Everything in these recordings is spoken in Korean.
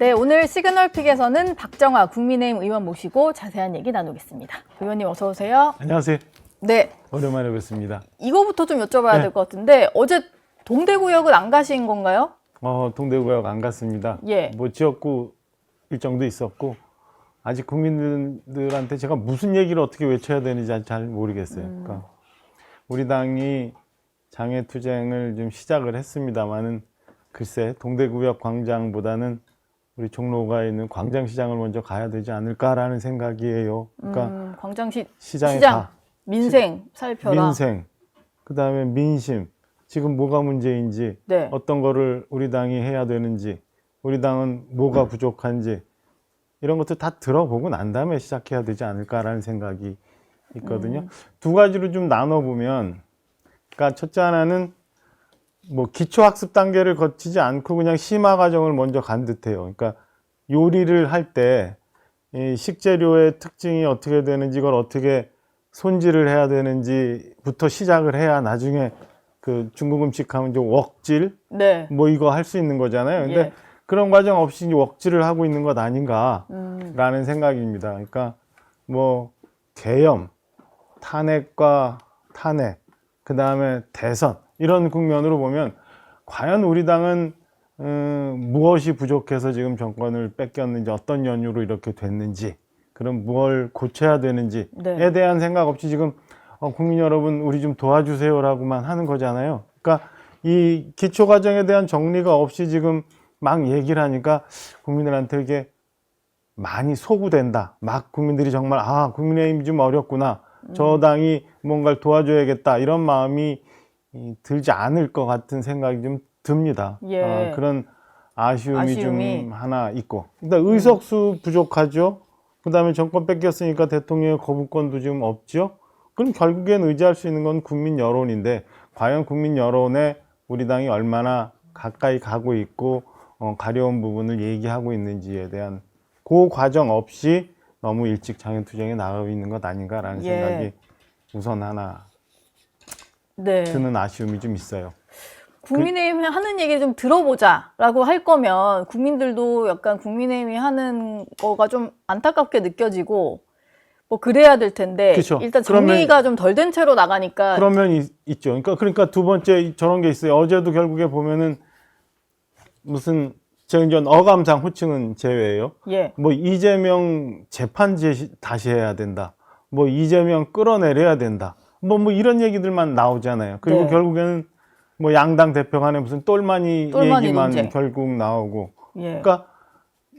네, 오늘 시그널픽에서는 박정화 국민의힘 의원 모시고 자세한 얘기 나누겠습니다. 의원님 어서 오세요. 안녕하세요. 네. 오랜만에 뵙습니다. 이거부터 좀 여쭤봐야 될 것 같은데 어제 동대구역은 안 가신 건가요? 동대구역 안 갔습니다. 예. 뭐 지역구 일정도 있었고 아직 국민들한테 제가 무슨 얘기를 어떻게 외쳐야 되는지 잘 모르겠어요. 그러니까 우리 당이 장외투쟁을 좀 시작을 했습니다만은 글쎄 동대구역 광장보다는 우리 종로가 있는 광장시장을 먼저 가야 되지 않을까라는 생각이에요. 그러니까 시장, 민생 살펴라. 민생, 그다음에 민심, 지금 뭐가 문제인지, 네. 어떤 거를 우리 당이 해야 되는지, 우리 당은 뭐가 부족한지 이런 것들 다 들어보고 난 다음에 시작해야 되지 않을까라는 생각이 있거든요. 두 가지로 좀 나눠보면, 그러니까 첫째 하나는 뭐 기초학습 단계를 거치지 않고 그냥 심화 과정을 먼저 간 듯해요. 그러니까 요리를 할 때 이 식재료의 특징이 어떻게 되는지, 이걸 어떻게 손질을 해야 되는지부터 시작을 해야 나중에 그 중국 음식 하면 좀 웍질, 네. 뭐 이거 할 수 있는 거잖아요. 근데 예. 그런 과정 없이 이제 웍질을 하고 있는 것 아닌가라는 생각입니다. 그러니까 뭐 계엄, 탄핵과 탄핵, 그 다음에 대선, 이런 국면으로 보면 과연 우리 당은 무엇이 부족해서 지금 정권을 뺏겼는지, 어떤 연유로 이렇게 됐는지, 그럼 뭘 고쳐야 되는지에 네. 대한 생각 없이 지금 국민 여러분 우리 좀 도와주세요라고만 하는 거잖아요. 그러니까 이 기초 과정에 대한 정리가 없이 지금 막 얘기를 하니까 국민들한테 이게 많이 소구된다. 막 국민들이 정말 국민의힘 좀 어렵구나. 저 당이 뭔가를 도와줘야겠다. 이런 마음이 들지 않을 것 같은 생각이 좀 듭니다. 예. 그런 아쉬움이 좀 하나 있고. 일단 의석수 부족하죠. 그 다음에 정권 뺏겼으니까 대통령의 거부권도 지금 없죠. 그럼 결국엔 의지할 수 있는 건 국민 여론인데, 과연 국민 여론에 우리 당이 얼마나 가까이 가고 있고 가려운 부분을 얘기하고 있는지에 대한 그 과정 없이 너무 일찍 장외투쟁에 나가고 있는 것 아닌가라는 생각이 우선 하나 드는 아쉬움이 좀 있어요. 국민의힘이 하는 얘기를 좀 들어보자라고 할 거면 국민들도 약간 국민의힘이 하는 거가 좀 안타깝게 느껴지고 뭐 그래야 될 텐데, 그쵸. 일단 정리가 좀 덜 된 채로 나가니까. 그러면 있죠. 그러니까 두 번째 저런 게 있어요. 어제도 결국에 보면은 무슨 제가 이제 어감상 호칭은 제외예요. 예. 뭐 이재명 재판 다시 해야 된다. 뭐 이재명 끌어내려야 된다. 뭐 이런 얘기들만 나오잖아요. 그리고 결국에는 뭐 양당 대표 간에 무슨 똘마니 얘기만 논쟁. 결국 나오고. 그러니까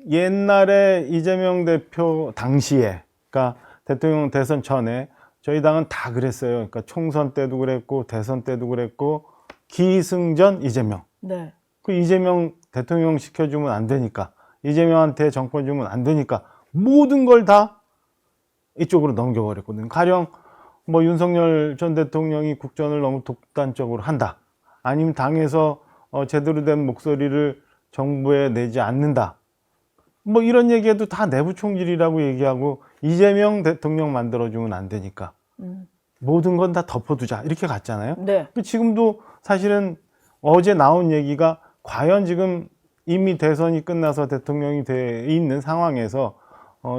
옛날에 이재명 대표 당시에, 그러니까 대통령 대선 전에 저희 당은 다 그랬어요. 그러니까 총선 때도 그랬고 대선 때도 그랬고 기승전 이재명. 네. 그 이재명 대통령 시켜주면 안 되니까, 이재명한테 정권 주면 안 되니까 모든 걸 다 이쪽으로 넘겨버렸거든요. 가령 뭐 윤석열 전 대통령이 국정을 너무 독단적으로 한다, 아니면 당에서 제대로 된 목소리를 정부에 내지 않는다, 뭐 이런 얘기해도 다 내부 총질이라고 얘기하고, 이재명 대통령 만들어주면 안 되니까 모든 건 다 덮어두자 이렇게 갔잖아요. 네. 지금도 사실은 어제 나온 얘기가 과연 지금 이미 대선이 끝나서 대통령이 돼 있는 상황에서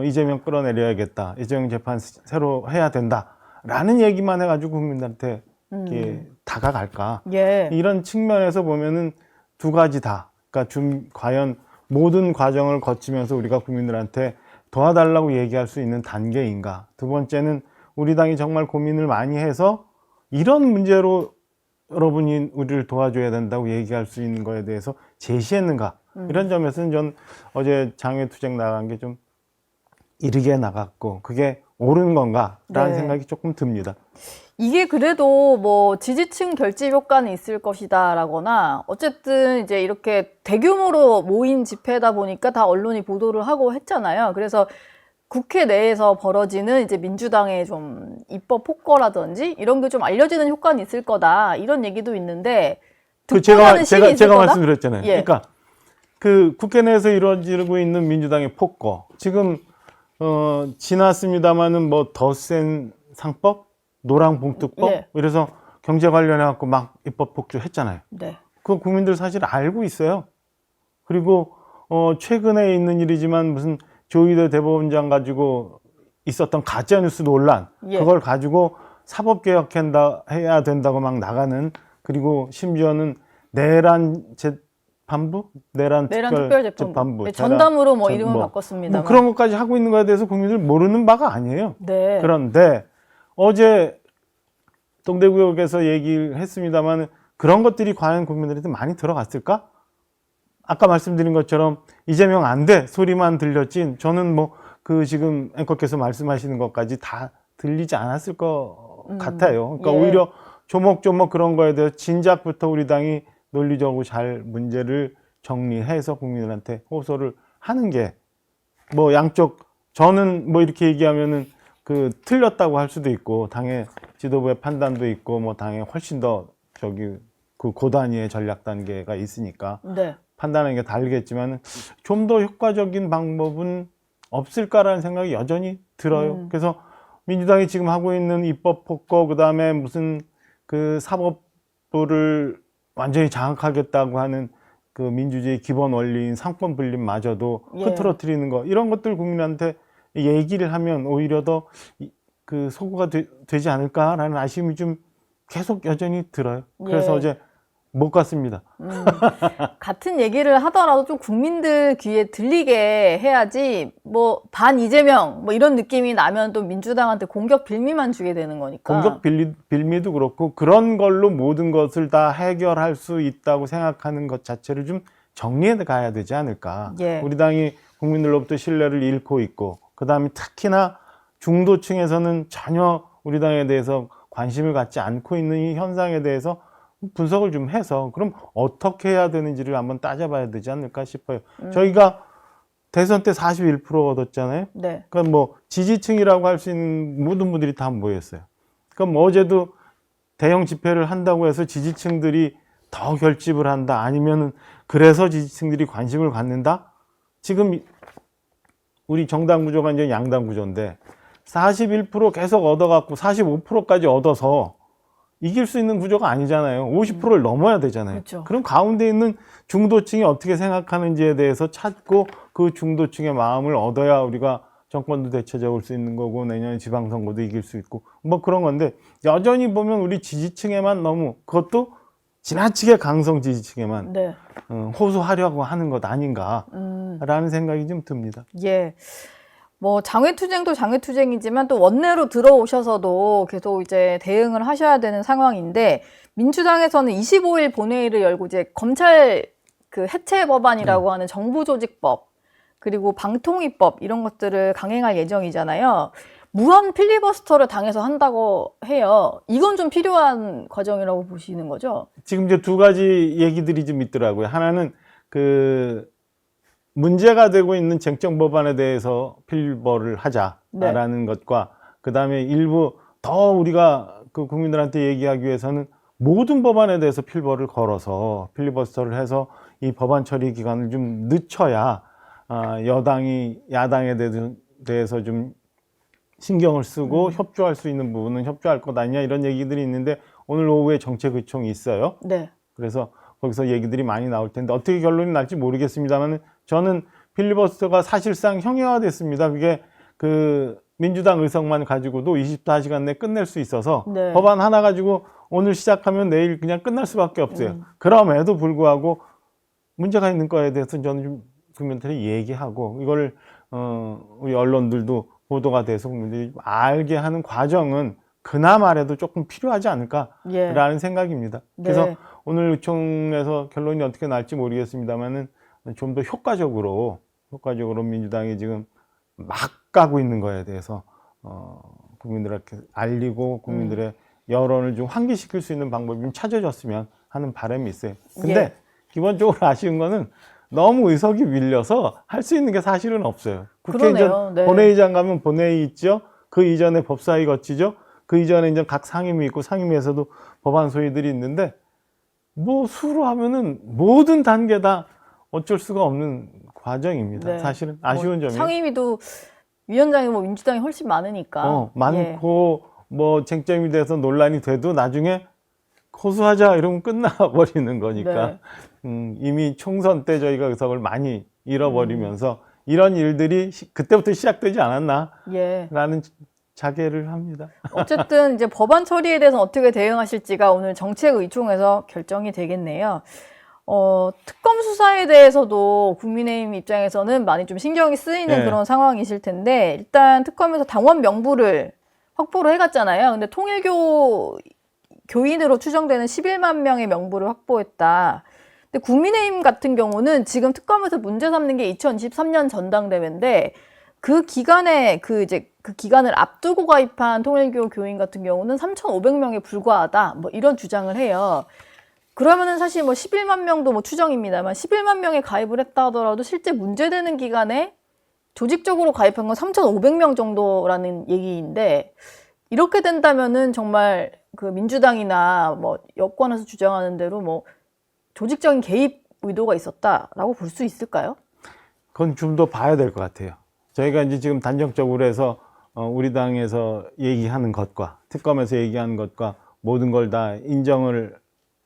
이재명 끌어내려야겠다, 이재명 재판 새로 해야 된다라는 얘기만 해가지고 국민들한테 이렇게 다가갈까? 이런 측면에서 보면은 두 가지 다, 그러니까 과연 모든 과정을 거치면서 우리가 국민들한테 도와달라고 얘기할 수 있는 단계인가? 두 번째는 우리 당이 정말 고민을 많이 해서 이런 문제로 여러분이 우리를 도와줘야 된다고 얘기할 수 있는 거에 대해서 제시했는가? 이런 점에서는 전 어제 장외투쟁 나간 게 좀 이르게 나갔고, 그게 옳은 건가라는 생각이 조금 듭니다. 이게 그래도 뭐 지지층 결집 효과는 있을 것이다라거나, 어쨌든 이제 이렇게 대규모로 모인 집회다 보니까 다 언론이 보도를 하고 했잖아요. 그래서 국회 내에서 벌어지는 이제 민주당의 좀 입법 폭거라든지 이런 게 좀 알려지는 효과는 있을 거다, 이런 얘기도 있는데, 제가 말씀드렸잖아요. 그러니까 그 국회 내에서 이루어지고 있는 민주당의 폭거, 지금 지났습니다마는 뭐 더 센 상법, 노랑봉투법, 이래서 경제 관련해 갖고 막 입법 폭주했잖아요. 그 국민들 사실 알고 있어요. 그리고 최근에 있는 일이지만 무슨 조희대 대법원장 가지고 있었던 가짜뉴스 논란, 예. 그걸 가지고 사법개혁해야 된다고 막 나가는, 그리고 심지어는 내란 재판부? 내란 특별재판부. 네, 전담으로 뭐 이름을 바꿨습니다. 뭐 그런 것까지 하고 있는 거에 대해서 국민들 모르는 바가 아니에요. 네. 그런데 어제 동대구역에서 얘기를 했습니다만 그런 것들이 과연 국민들한테 많이 들어갔을까? 아까 말씀드린 것처럼 이재명 안 돼 소리만 들렸지 저는 뭐 그 지금 앵커께서 말씀하시는 것까지 다 들리지 않았을 것 같아요. 그러니까 예. 오히려 조목조목 그런 거에 대해서 진작부터 우리 당이 논리적으로 잘 문제를 정리해서 국민들한테 호소를 하는 게 뭐 양쪽 저는 뭐 이렇게 얘기하면은 그 틀렸다고 할 수도 있고 당의 지도부의 판단도 있고 뭐 당에 훨씬 더 저기 그 고단위의 전략 단계가 있으니까 네. 판단하는 게 다르겠지만 좀 더 효과적인 방법은 없을까라는 생각이 여전히 들어요. 그래서 민주당이 지금 하고 있는 입법 폭거 그다음에 무슨 그 사법부를 완전히 장악하겠다고 하는 그 민주주의 기본 원리인 상권 분립마저도 예. 흐트러뜨리는 거 이런 것들 국민한테 얘기를 하면 오히려 더 그 소구가 되지 않을까라는 아쉬움이 좀 계속 여전히 들어요. 그래서 예. 어제 못 갔습니다. 같은 얘기를 하더라도 좀 국민들 귀에 들리게 해야지 뭐 반 이재명 뭐 이런 느낌이 나면 또 민주당한테 공격 빌미만 주게 되는 거니까. 공격 빌미도 그렇고 그런 걸로 모든 것을 다 해결할 수 있다고 생각하는 것 자체를 좀 정리해 가야 되지 않을까. 예. 우리 당이 국민들로부터 신뢰를 잃고 있고 그다음에 특히나 중도층에서는 전혀 우리 당에 대해서 관심을 갖지 않고 있는 이 현상에 대해서 분석을 좀 해서 그럼 어떻게 해야 되는지를 한번 따져봐야 되지 않을까 싶어요. 저희가 대선 때 41% 얻었잖아요. 네. 그러니까 뭐 지지층이라고 할 수 있는 모든 분들이 다 모였어요. 그럼 뭐 어제도 대형 집회를 한다고 해서 지지층들이 더 결집을 한다 아니면은 그래서 지지층들이 관심을 갖는다? 지금 우리 정당 구조가 이제 양당 구조인데 41% 계속 얻어갖고 45%까지 얻어서 이길 수 있는 구조가 아니잖아요. 50%를 넘어야 되잖아요. 그렇죠. 그럼 가운데 있는 중도층이 어떻게 생각하는지에 대해서 찾고 그 중도층의 마음을 얻어야 우리가 정권도 되찾아올 수 있는 거고 내년에 지방선거도 이길 수 있고 뭐 그런 건데 여전히 보면 우리 지지층에만 너무 그것도 지나치게 강성 지지층에만 네. 호소하려고 하는 것 아닌가라는 생각이 좀 듭니다. 예. 뭐 장외투쟁도 장외투쟁이지만 또 원내로 들어오셔서도 계속 이제 대응을 하셔야 되는 상황인데 민주당에서는 25일 본회의를 열고 이제 검찰 그 해체 법안이라고 하는 정부조직법 그리고 방통위법 이런 것들을 강행할 예정이잖아요. 무한 필리버스터를 당에서 한다고 해요. 이건 좀 필요한 과정이라고 보시는 거죠? 지금 이제 두 가지 얘기들이 좀 있더라고요. 하나는 그 문제가 되고 있는 쟁점 법안에 대해서 필버를 하자라는 것과 그 다음에 일부 더 우리가 그 국민들한테 얘기하기 위해서는 모든 법안에 대해서 필버를 걸어서 필리버스터를 해서 이 법안 처리 기간을 좀 늦춰야 여당이 야당에 대해서 좀 신경을 쓰고 협조할 수 있는 부분은 협조할 것 아니냐 이런 얘기들이 있는데 오늘 오후에 정책의총이 있어요. 네. 그래서 거기서 얘기들이 많이 나올 텐데 어떻게 결론이 날지 모르겠습니다만 저는 필리버스터가 사실상 형해화됐습니다. 그게 그 민주당 의석만 가지고도 24시간 내에 끝낼 수 있어서 네. 법안 하나 가지고 오늘 시작하면 내일 그냥 끝날 수밖에 없어요. 그럼에도 불구하고 문제가 있는 거에 대해서 저는 좀 국민들한테 얘기하고 이걸 우리 언론들도 보도가 돼서 국민들이 알게 하는 과정은 그나마라도 조금 필요하지 않을까라는 생각입니다. 그래서 네. 오늘 의총에서 결론이 어떻게 날지 모르겠습니다만은 좀 더 효과적으로 민주당이 지금 막 가고 있는 거에 대해서 국민들한테 알리고 국민들의 여론을 좀 환기시킬 수 있는 방법이 좀 찾아졌으면 하는 바람이 있어요. 근데 예. 기본적으로 아쉬운 거는 너무 의석이 밀려서 할 수 있는 게 사실은 없어요. 국회 이제 그러네요. 네. 본회의장 가면 본회의 있죠. 그 이전에 법사위 거치죠. 그 이전에 이제 각 상임위 있고 상임위에서도 법안 소위들이 있는데 뭐 수로 하면은 모든 단계 다 어쩔 수가 없는 과정입니다. 네. 사실은 아쉬운 점이에요. 상임위도 위원장이 뭐 민주당이 훨씬 많으니까. 많고 뭐 쟁점이 돼서 논란이 돼도 나중에 호소하자 이러면 끝나버리는 거니까 네. 이미 총선 때 저희가 의석을 많이 잃어버리면서 이런 일들이 그때부터 시작되지 않았나라는 예. 자괴를 합니다. 어쨌든 이제 법안 처리에 대해서 어떻게 대응하실지가 오늘 정책의총에서 결정이 되겠네요. 특검 수사에 대해서도 국민의힘 입장에서는 많이 좀 신경이 쓰이는 네. 그런 상황이실 텐데, 일단 특검에서 당원 명부를 확보를 해갔잖아요. 근데 통일교 교인으로 추정되는 11만 명의 명부를 확보했다. 근데 국민의힘 같은 경우는 지금 특검에서 문제 삼는 게 2023년 전당대회인데, 그 기간에 그 기간을 앞두고 가입한 통일교 교인 같은 경우는 3,500명에 불과하다. 뭐 이런 주장을 해요. 그러면은 사실 뭐 11만 명도 뭐 추정입니다만 11만 명에 가입을 했다 하더라도 실제 문제되는 기간에 조직적으로 가입한 건 3,500명 정도라는 얘기인데, 이렇게 된다면은 정말 그 민주당이나 뭐 여권에서 주장하는 대로 뭐 조직적인 개입 의도가 있었다라고 볼 수 있을까요? 그건 좀 더 봐야 될 것 같아요. 저희가 이제 지금 단정적으로 해서 우리 당에서 얘기하는 것과 특검에서 얘기하는 것과 모든 걸 다 인정을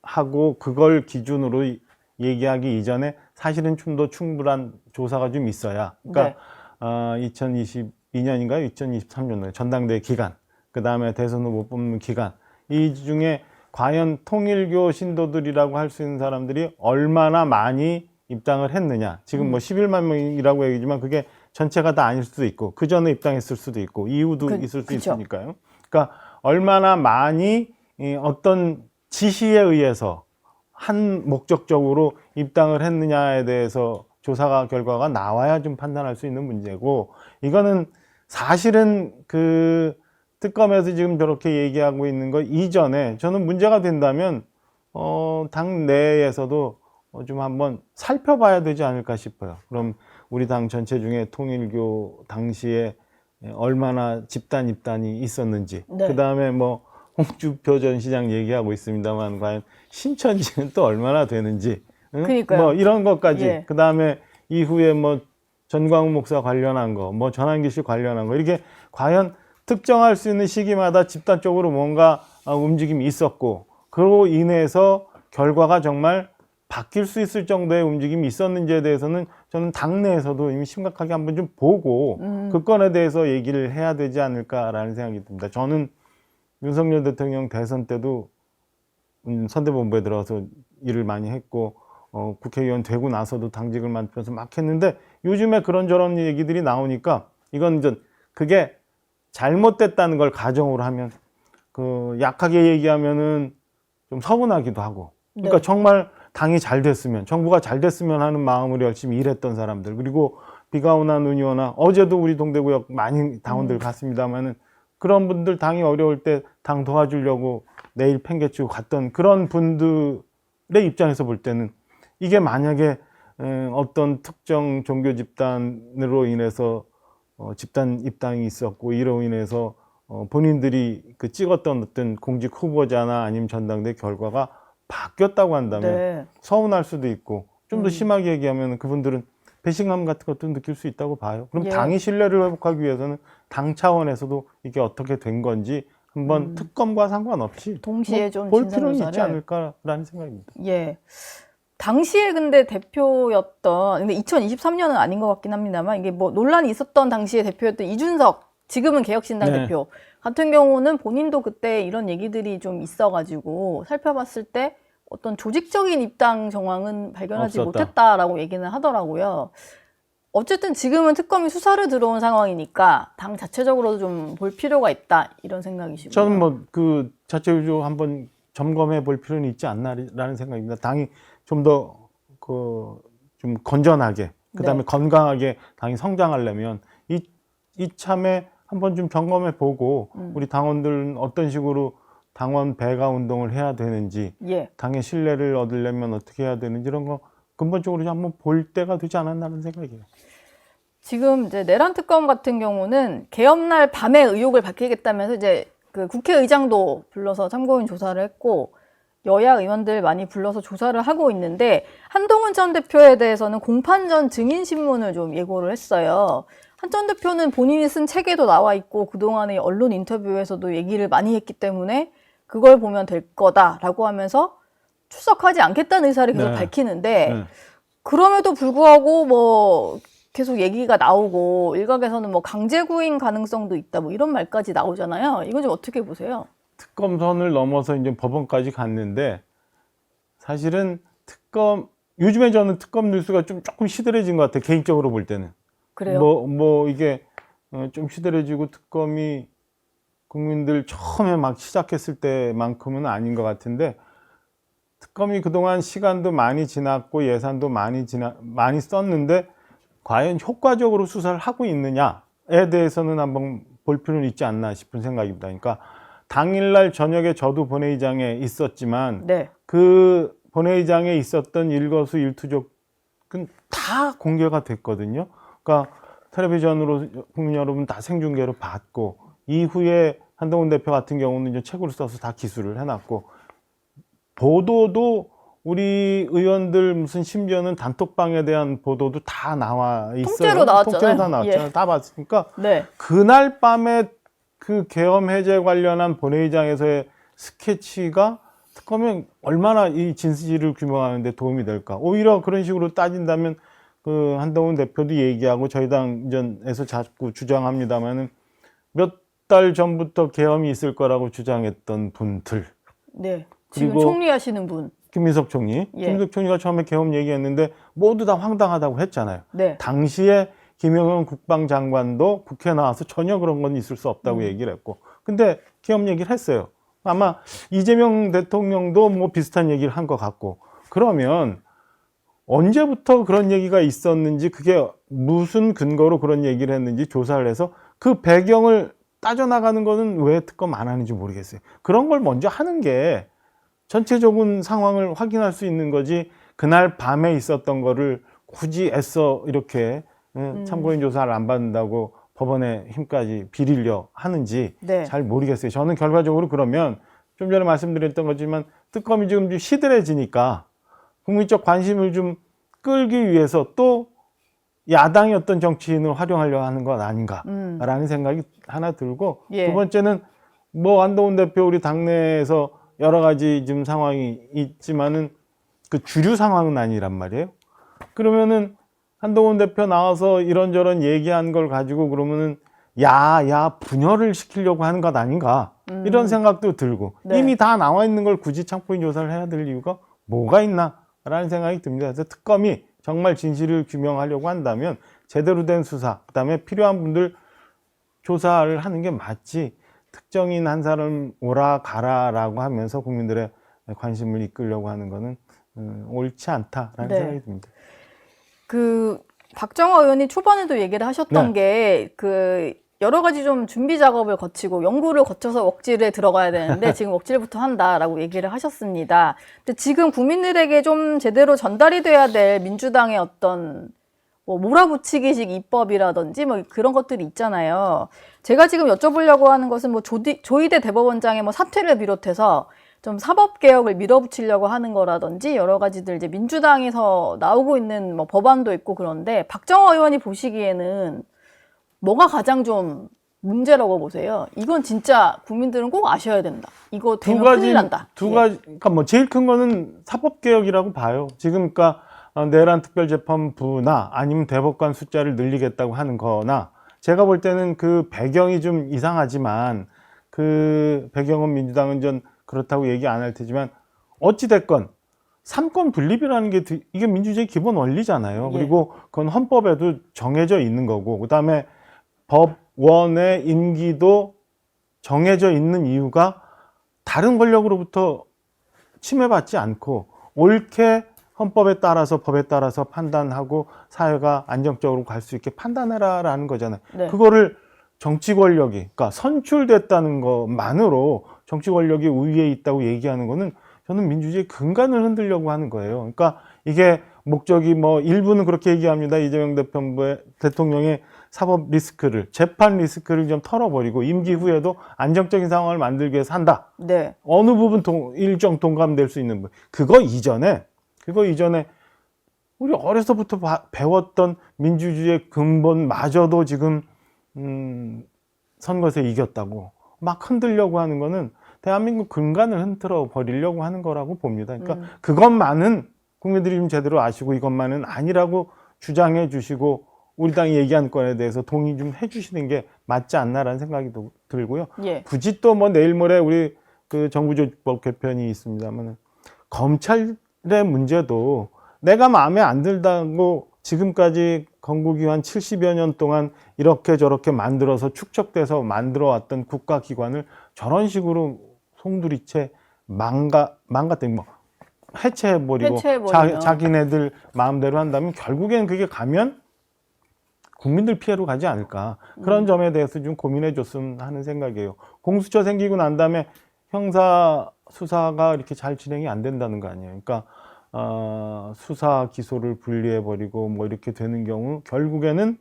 하고 그걸 기준으로 얘기하기 이전에 사실은 좀 더 충분한 조사가 좀 있어야. 그러니까 2022년인가요? 2023년 전당대회 기간, 그 다음에 대선 후보 뽑는 기간, 이 중에 과연 통일교 신도들이라고 할 수 있는 사람들이 얼마나 많이 입당을 했느냐. 지금 뭐 11만 명이라고 얘기지만 그게 전체가 다 아닐 수도 있고 그 전에 입당했을 수도 있고 이유도 있을 수 그쵸. 있으니까요. 그러니까 얼마나 많이 어떤 지시에 의해서 한 목적적으로 입당을 했느냐에 대해서 조사 결과가 나와야 좀 판단할 수 있는 문제고, 이거는 사실은 그 특검에서 지금 저렇게 얘기하고 있는 거 이전에 저는 문제가 된다면 당 내에서도 좀 한번 살펴봐야 되지 않을까 싶어요. 그럼 우리 당 전체 중에 통일교 당시에 얼마나 집단 입단이 있었는지, 네. 그 다음에 뭐 홍준표 전 시장 얘기하고 있습니다만 과연 신천지는 또 얼마나 되는지, 응? 그러니까요. 뭐 이런 것까지, 예. 그 다음에 이후에 뭐 전광훈 목사 관련한 거, 뭐 전환기 씨 관련한 거, 이렇게 과연 특정할 수 있는 시기마다 집단적으로 뭔가 움직임이 있었고, 그로 인해서 결과가 정말 바뀔 수 있을 정도의 움직임이 있었는지에 대해서는 저는 당내에서도 이미 심각하게 한번 좀 보고 그 건에 대해서 얘기를 해야 되지 않을까라는 생각이 듭니다. 저는 윤석열 대통령 대선 때도 선대본부에 들어가서 일을 많이 했고 국회의원 되고 나서도 당직을 맡으면서 막 했는데, 요즘에 그런저런 얘기들이 나오니까 이건 이제 그게 잘못됐다는 걸 가정으로 하면 그 약하게 얘기하면은 좀 서운하기도 하고, 그러니까 네. 정말 당이 잘 됐으면, 정부가 잘 됐으면 하는 마음으로 열심히 일했던 사람들, 그리고 비가 오나 눈이 오나, 어제도 우리 동대구역 많이 당원들 갔습니다만은 그런 분들 당이 어려울 때 당 도와주려고 내일 팽개치고 갔던 그런 분들의 입장에서 볼 때는 이게 만약에 어떤 특정 종교 집단으로 인해서 집단 입당이 있었고 이로 인해서 본인들이 그 찍었던 어떤 공직 후보자나 아니면 전당대 결과가 바뀌었다고 한다면 네. 서운할 수도 있고, 좀 더 심하게 얘기하면 그분들은 배신감 같은 것도 느낄 수 있다고 봐요. 그럼 예. 당의 신뢰를 회복하기 위해서는 당 차원에서도 이게 어떻게 된 건지 한번 특검과 상관없이 동시에 좀 볼 필요는 진상조사를. 있지 않을까라는 생각입니다. 예. 당시에 근데 대표였던, 근데 2023년은 아닌 것 같긴 합니다만, 이게 뭐 논란이 있었던 당시에 대표였던 이준석, 지금은 개혁신당 네. 대표 같은 경우는 본인도 그때 이런 얘기들이 좀 있어가지고 살펴봤을 때 어떤 조직적인 입당 정황은 발견하지 없었다. 못했다라고 얘기는 하더라고요. 어쨌든 지금은 특검이 수사를 들어온 상황이니까 당 자체적으로도 좀 볼 필요가 있다, 이런 생각이시고요. 저는 뭐 그 자체적으로 한번 점검해 볼 필요는 있지 않나라는 생각입니다. 당이 좀 더 좀 건전하게, 그다음에 네. 건강하게 당이 성장하려면 이참에 한번 좀 점검해 보고 우리 당원들은 어떤 식으로 당원 배가 운동을 해야 되는지, 예. 당의 신뢰를 얻으려면 어떻게 해야 되는지, 이런 거 근본적으로 좀 한번 볼 때가 되지 않았나는 생각이에요. 지금 이제 내란 특검 같은 경우는 개업날 밤에 의혹을 밝히겠다면서 이제 그 국회의장도 불러서 참고인 조사를 했고, 여야 의원들 많이 불러서 조사를 하고 있는데, 한동훈 전 대표에 대해서는 공판전 증인 신문을 좀 예고를 했어요. 한 전 대표는 본인이 쓴 책에도 나와 있고 그동안의 언론 인터뷰에서도 얘기를 많이 했기 때문에 그걸 보면 될 거다라고 하면서 출석하지 않겠다는 의사를 계속 네. 밝히는데, 네. 그럼에도 불구하고 뭐 계속 얘기가 나오고 일각에서는 뭐 강제 구인 가능성도 있다 뭐 이런 말까지 나오잖아요. 이건 좀 어떻게 보세요? 특검선을 넘어서 이제 법원까지 갔는데 사실은 요즘에 저는 특검 뉴스가 조금 시들해진 것 같아요. 개인적으로 볼 때는. 그래요? 이게 좀 시들해지고 특검이 국민들 처음에 막 시작했을 때만큼은 아닌 것 같은데 특검이 그동안 시간도 많이 지났고 예산도 많이 썼는데 과연 효과적으로 수사를 하고 있느냐에 대해서는 한번 볼 필요는 있지 않나 싶은 생각입니다. 그러니까 당일날 저녁에 저도 본회의장에 있었지만 네. 그 본회의장에 있었던 일거수일투족은 다 공개가 됐거든요. 그러니까 텔레비전으로 국민 여러분 다 생중계로 봤고 이후에 한동훈 대표 같은 경우는 이제 책으로 써서 다 기술을 해놨고 보도도 우리 의원들 무슨 심지어는 단톡방에 대한 보도도 다 나와 있어요. 통째로 나왔잖아요. 통째로 다 나왔잖아요. 예. 다 봤으니까 네. 그날 밤에 그 계엄 해제 관련한 본회의장에서의 스케치가 특검에 얼마나 이 진실을 규명하는 데 도움이 될까. 오히려 그런 식으로 따진다면 그 한동훈 대표도 얘기하고 저희 당전에서 자꾸 주장합니다만은 몇 달 전부터 계엄이 있을 거라고 주장했던 분들. 네. 지금 그리고 총리하시는 분. 김민석 총리. 예. 김민석 총리가 처음에 계엄 얘기했는데 모두 다 황당하다고 했잖아요. 네. 당시에 김영현 국방장관도 국회에 나와서 전혀 그런 건 있을 수 없다고 얘기를 했고. 근데 계엄 얘기를 했어요. 아마 이재명 대통령도 뭐 비슷한 얘기를 한 것 같고. 그러면 언제부터 그런 얘기가 있었는지 그게 무슨 근거로 그런 얘기를 했는지 조사를 해서 그 배경을 따져나가는 거는 왜 특검 안 하는지 모르겠어요. 그런 걸 먼저 하는 게 전체적인 상황을 확인할 수 있는 거지 그날 밤에 있었던 거를 굳이 애써 이렇게 참고인 조사를 안 받는다고 법원의 힘까지 빌리려 하는지 네. 잘 모르겠어요. 저는 결과적으로 그러면 좀 전에 말씀드렸던 거지만 특검이 지금 좀 시들해지니까 국민적 관심을 좀 끌기 위해서 또 야당의 어떤 정치인을 활용하려 하는 건 아닌가라는 생각이 하나 들고 예. 두 번째는 뭐 한동훈 대표 우리 당내에서 여러 가지 지금 상황이 있지만은 그 주류 상황은 아니란 말이에요. 그러면은 한동훈 대표 나와서 이런저런 얘기한 걸 가지고 그러면은 분열을 시키려고 하는 것 아닌가 이런 생각도 들고 네. 이미 다 나와 있는 걸 굳이 참고인 조사를 해야 될 이유가 뭐가 있나라는 생각이 듭니다. 그래서 특검이 정말 진실을 규명하려고 한다면 제대로 된 수사, 그다음에 필요한 분들 조사를 하는 게 맞지 특정인 한 사람 오라 가라라고 하면서 국민들의 관심을 이끌려고 하는 거는 옳지 않다라는 네. 생각이 듭니다. 그 박정호 의원이 초반에도 얘기를 하셨던 게 그 여러 가지 좀 준비 작업을 거치고 연구를 거쳐서 웍질에 들어가야 되는데 지금 웍질부터 한다라고 얘기를 하셨습니다. 근데 지금 국민들에게 좀 제대로 전달이 돼야 될 민주당의 어떤 뭐 몰아붙이기식 입법이라든지 뭐 그런 것들이 있잖아요. 제가 지금 여쭤보려고 하는 것은 뭐 조희대 대법원장의 뭐 사퇴를 비롯해서 좀 사법 개혁을 밀어붙이려고 하는 거라든지 여러 가지들 이제 민주당에서 나오고 있는 뭐 법안도 있고 그런데 박정호 의원이 보시기에는 뭐가 가장 좀 문제라고 보세요? 이건 진짜 국민들은 꼭 아셔야 된다. 이거 되면 큰일 난다. 두 가지, 그러니까 뭐 제일 큰 거는 사법 개혁이라고 봐요. 지금 그러니까 내란 특별재판부나 아니면 대법관 숫자를 늘리겠다고 하는 거나 제가 볼 때는 그 배경이 좀 이상하지만 그 배경은 민주당은 전 그렇다고 얘기 안 할 테지만 어찌됐건 삼권 분립이라는 게 이게 민주주의 기본 원리잖아요. 예. 그리고 그건 헌법에도 정해져 있는 거고 그다음에 법원의 임기도 정해져 있는 이유가 다른 권력으로부터 침해받지 않고 옳게 헌법에 따라서 법에 따라서 판단하고 사회가 안정적으로 갈 수 있게 판단해라라는 거잖아요. 네. 그거를 정치 권력이 그러니까 선출됐다는 것만으로 정치 권력이 우위에 있다고 얘기하는 거는 저는 민주주의의 근간을 흔들려고 하는 거예요. 그러니까 이게 목적이 뭐 일부는 그렇게 얘기합니다. 이재명 대통령의 사법 리스크를 재판 리스크를 좀 털어버리고 임기 후에도 안정적인 상황을 만들기 위해서 한다. 네. 어느 부분 일정 동감될 수 있는 부분. 그거 이전에 우리 어려서부터 배웠던 민주주의의 근본마저도 지금 선거에서 이겼다고 막 흔들려고 하는 거는 대한민국 근간을 흔들어 버리려고 하는 거라고 봅니다. 그러니까 그것만은 국민들이 좀 제대로 아시고 이것만은 아니라고 주장해 주시고 우리 당이 얘기한 건에 대해서 동의 좀 해주시는 게 맞지 않나라는 생각이 들고요. 예. 굳이 또 뭐 내일 모레 우리 그 정부조직법 개편이 있습니다만 검찰의 문제도 내가 마음에 안 들다고 지금까지 건국이 한 70여 년 동안 이렇게 저렇게 만들어서 축적돼서 만들어 왔던 국가기관을 저런 식으로 송두리째 망가뜨리고 뭐 해체해버리고 해체해버리면. 자기네들 마음대로 한다면 결국엔 그게 가면 국민들 피해로 가지 않을까. 그런 점에 대해서 좀 고민해 줬으면 하는 생각이에요. 공수처 생기고 난 다음에 형사 수사가 이렇게 잘 진행이 안 된다는 거 아니에요. 그러니까 수사 기소를 분리해버리고 뭐 이렇게 되는 경우 결국에는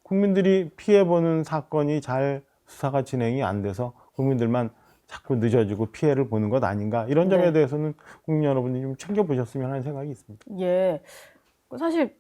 국민들이 피해보는 사건이 잘 수사가 진행이 안 돼서 국민들만 자꾸 늦어지고 피해를 보는 것 아닌가. 이런 점에 네. 대해서는 국민 여러분이 좀 챙겨보셨으면 하는 생각이 있습니다. 예. 사실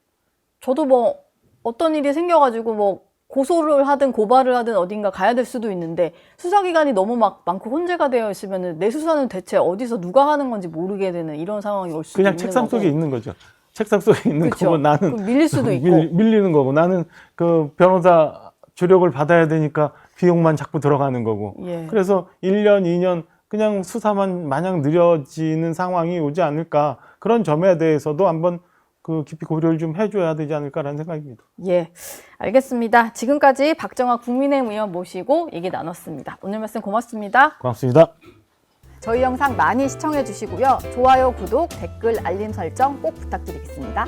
저도 뭐 어떤 일이 생겨가지고 뭐 고소를 하든 고발을 하든 어딘가 가야 될 수도 있는데 수사기관이 너무 막 많고 혼재가 되어 있으면은 내 수사는 대체 어디서 누가 하는 건지 모르게 되는 이런 상황이 올 수도 그냥 있는 책상 거고. 속에 있는 거죠. 책상 속에 있는 그쵸. 거고 나는 그럼 밀릴 수도 있고. 밀리는 거고 나는 그 변호사 주력을 받아야 되니까 비용만 자꾸 들어가는 거고. 예. 그래서 1년, 2년 그냥 수사만 마냥 느려지는 상황이 오지 않을까. 그런 점에 대해서도 한번 그 깊이 고려를 좀 해줘야 되지 않을까라는 생각입니다. 예, 알겠습니다. 지금까지 박정학 국민의힘 의원 모시고 얘기 나눴습니다. 오늘 말씀 고맙습니다. 고맙습니다. 저희 영상 많이 시청해 주시고요. 좋아요, 구독, 댓글, 알림 설정 꼭 부탁드리겠습니다.